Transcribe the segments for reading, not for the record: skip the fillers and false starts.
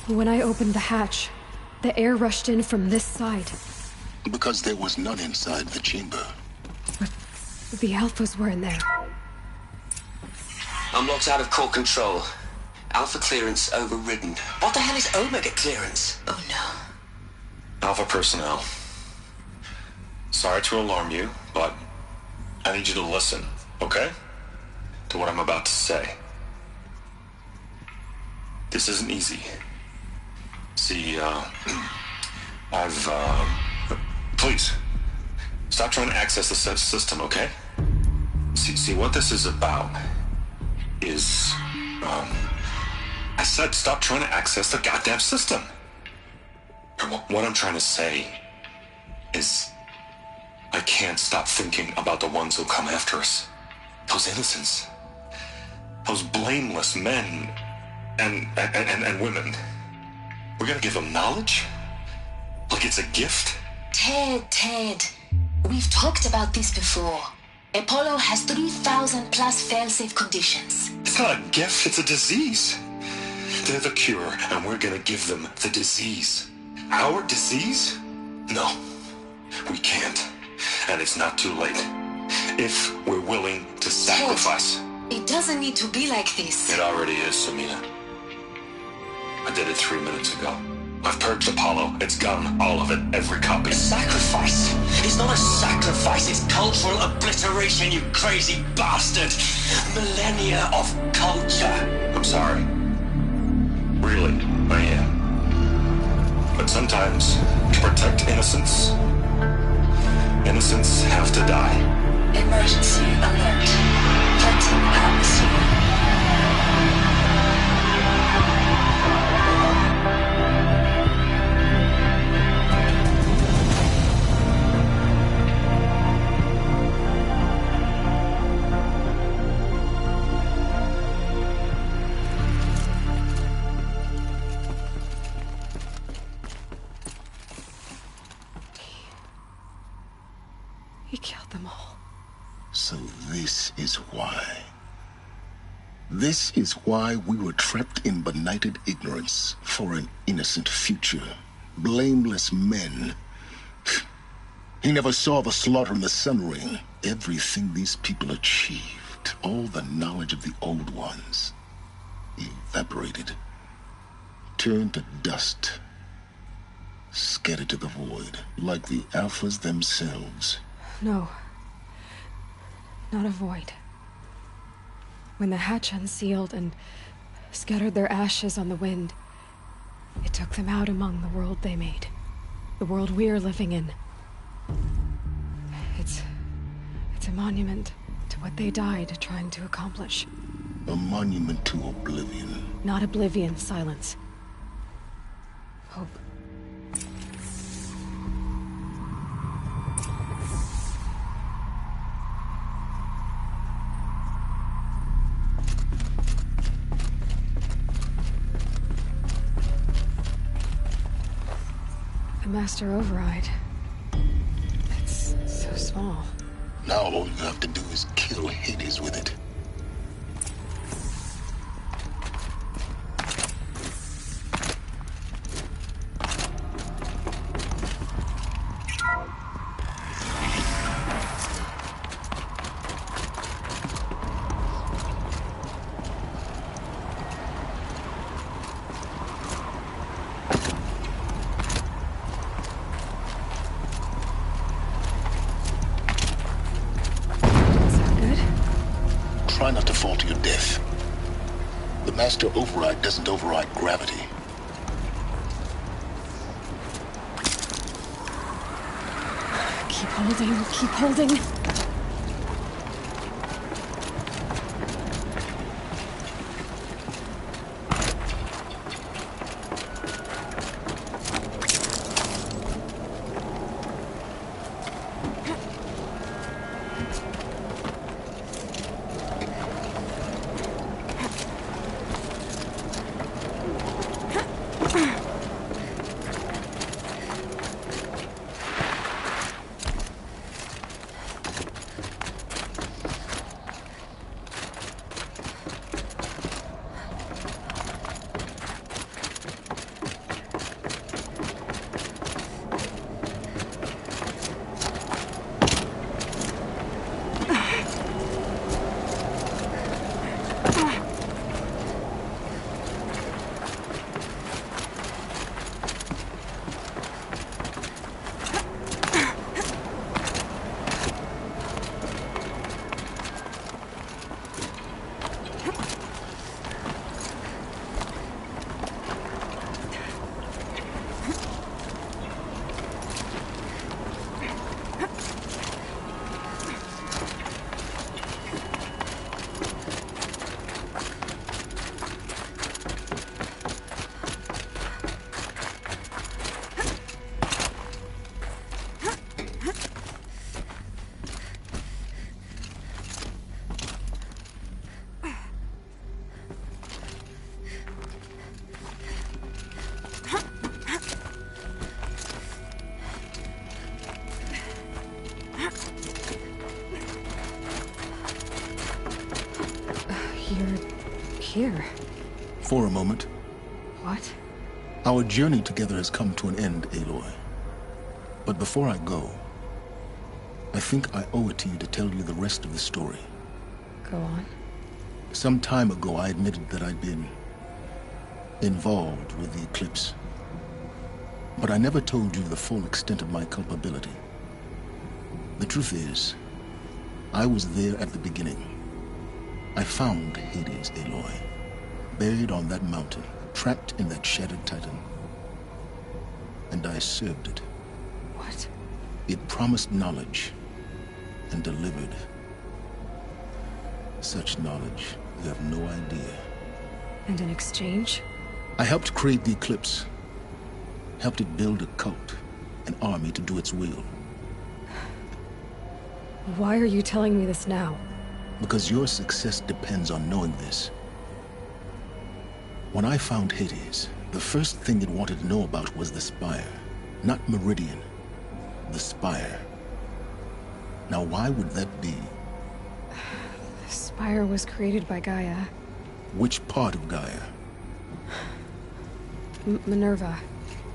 When I opened the hatch, the air rushed in from this side. Because there was none inside the chamber. But the Alphas were in there. I'm locked out of core control. Alpha clearance overridden. What the hell is Omega clearance? Oh no. Alpha personnel. Sorry to alarm you, but I need you to listen, okay? To what I'm about to say. This isn't easy. See, please, stop trying to access the system, okay? See, what this is about is, I said stop trying to access the goddamn system. What I'm trying to say is, I can't stop thinking about the ones who'll come after us. Those innocents. Those blameless men and women. We're gonna give them knowledge? Like it's a gift? Ted. We've talked about this before. Apollo has 3,000 plus fail-safe conditions. It's not a gift, it's a disease. They're the cure, and we're gonna give them the disease. Our disease? No, we can't. And it's not too late. If we're willing to sacrifice. Ted, it doesn't need to be like this. It already is, Samina. I did it 3 minutes ago. I've purged Apollo. It's gone. All of it. Every copy. A sacrifice? It's not a sacrifice. It's cultural obliteration, you crazy bastard. Millennia of culture. I'm sorry. Really, I am. But sometimes, to protect innocence, innocents have to die. Emergency alert. Flooding atmosphere. He killed them all. So this is why. This is why we were trapped in benighted ignorance for an innocent future. Blameless men. He never saw the slaughter in the Sun Ring. Everything these people achieved, all the knowledge of the old ones, evaporated, turned to dust, scattered to the void, like the Alphas themselves. No. Not a void. When the hatch unsealed and scattered their ashes on the wind, it took them out among the world they made. The world we're living in. It's a monument to what they died trying to accomplish. A monument to oblivion. Not oblivion, Silence. Hope. The Master Override. It's so small. Now all you have to do is kill Hades with it. Try not to fall to your death. The Master Override doesn't override gravity. Keep holding, keep holding. here? For a moment. What? Our journey together has come to an end, Aloy. But before I go, I think I owe it to you to tell you the rest of the story. Go on. Some time ago, I admitted that I'd been involved with the Eclipse. But I never told you the full extent of my culpability. The truth is, I was there at the beginning. I found Hades, Aloy, buried on that mountain, trapped in that shattered titan. And I served it. What? It promised knowledge and delivered. Such knowledge, you have no idea. And in exchange? I helped create the Eclipse. Helped it build a cult, an army to do its will. Why are you telling me this now? Because your success depends on knowing this. When I found Hades, the first thing it wanted to know about was the Spire. Not Meridian. The Spire. Now why would that be? The Spire was created by Gaia. Which part of Gaia? Minerva.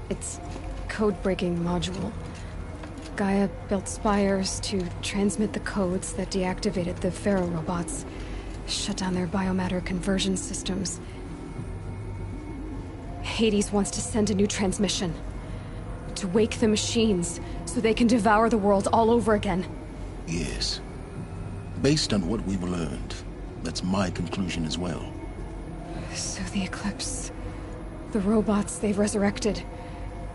Its code-breaking module. Gaia built spires to transmit the codes that deactivated the Pharaoh robots, shut down their biomatter conversion systems. Hades wants to send a new transmission. To wake the machines, so they can devour the world all over again. Yes. Based on what we've learned, that's my conclusion as well. So the Eclipse... the robots they've resurrected...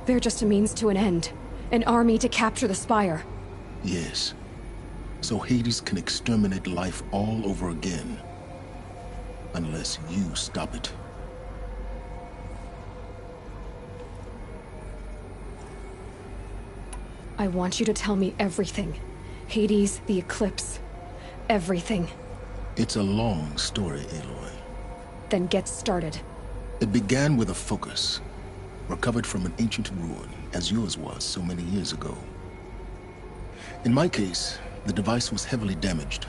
they're just a means to an end. An army to capture the Spire. Yes. So Hades can exterminate life all over again. Unless you stop it. I want you to tell me everything. Hades, the Eclipse. Everything. It's a long story, Aloy. Then get started. It began with a focus. Recovered from an ancient ruin, as yours was so many years ago. In my case, the device was heavily damaged.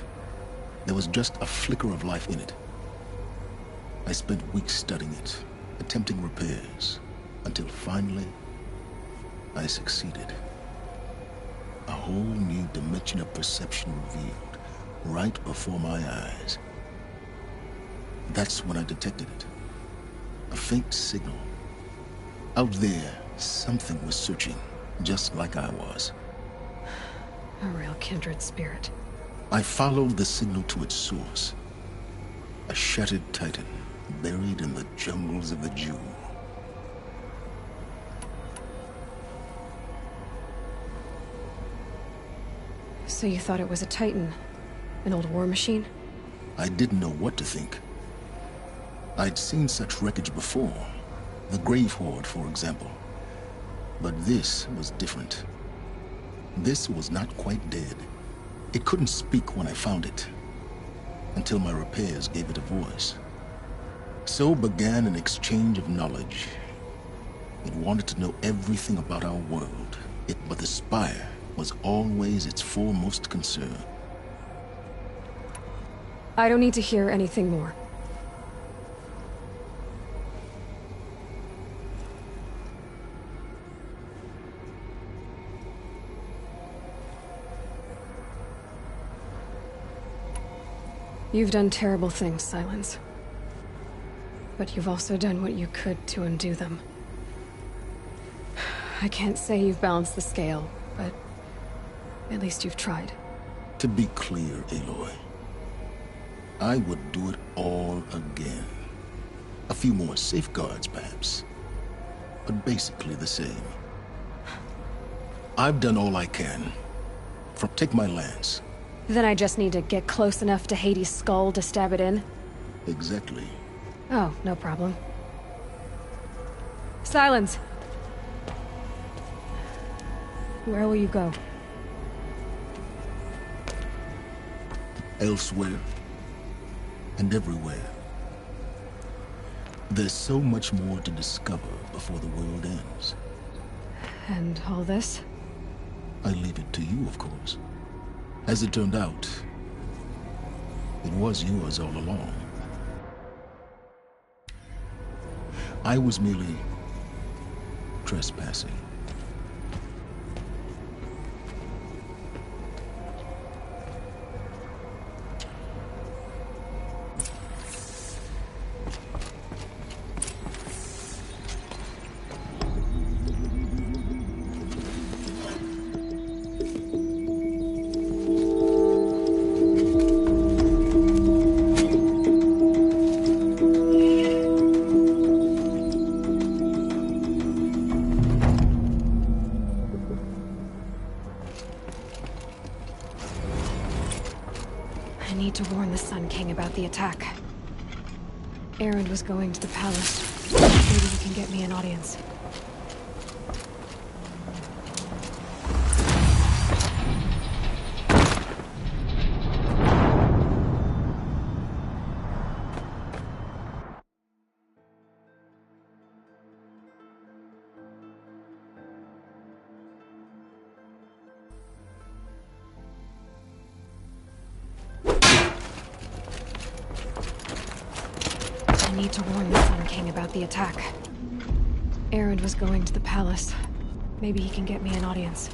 There was just a flicker of life in it. I spent weeks studying it, attempting repairs, until finally, I succeeded. A whole new dimension of perception revealed, right before my eyes. That's when I detected it. A faint signal. Out there, something was searching, just like I was. A real kindred spirit. I followed the signal to its source. A shattered titan, buried in the jungles of the Jewel. So you thought it was a Titan? An old war machine? I didn't know what to think. I'd seen such wreckage before. The Grave Horde, for example. But this was different. This was not quite dead. It couldn't speak when I found it, until my repairs gave it a voice. So began an exchange of knowledge. It wanted to know everything about our world. But the Spire was always its foremost concern. I don't need to hear anything more. You've done terrible things, Silence. But you've also done what you could to undo them. I can't say you've balanced the scale, but at least you've tried. To be clear, Aloy, I would do it all again. A few more safeguards, perhaps, but basically the same. I've done all I can. Take my lance. Then I just need to get close enough to Hades' skull to stab it in? Exactly. Oh, no problem. Silence! Where will you go? Elsewhere. And everywhere. There's so much more to discover before the world ends. And all this? I leave it to you, of course. As it turned out, it was yours all along. I was merely trespassing. I need to warn the Sun King about the attack. Erend was going to the palace. Maybe he can get me an audience. I need to warn the Sun King about the attack. Erend was going to the palace. Maybe he can get me an audience.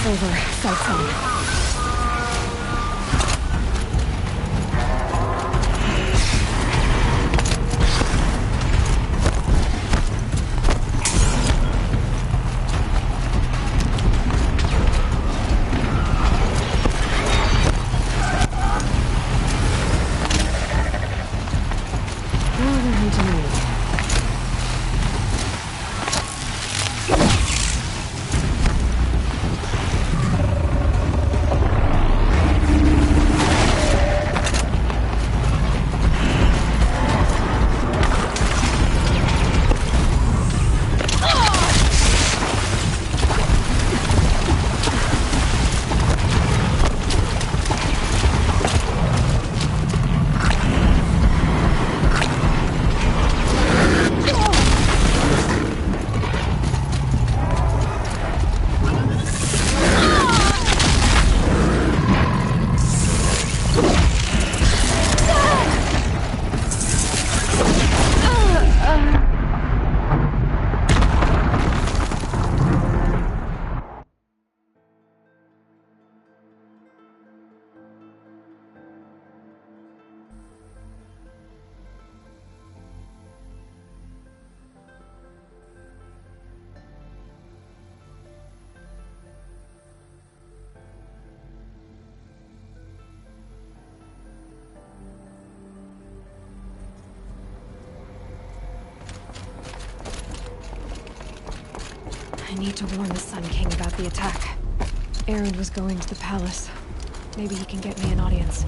Over. Sights on. I need to warn the Sun King about the attack. Erend was going to the palace. Maybe he can get me an audience.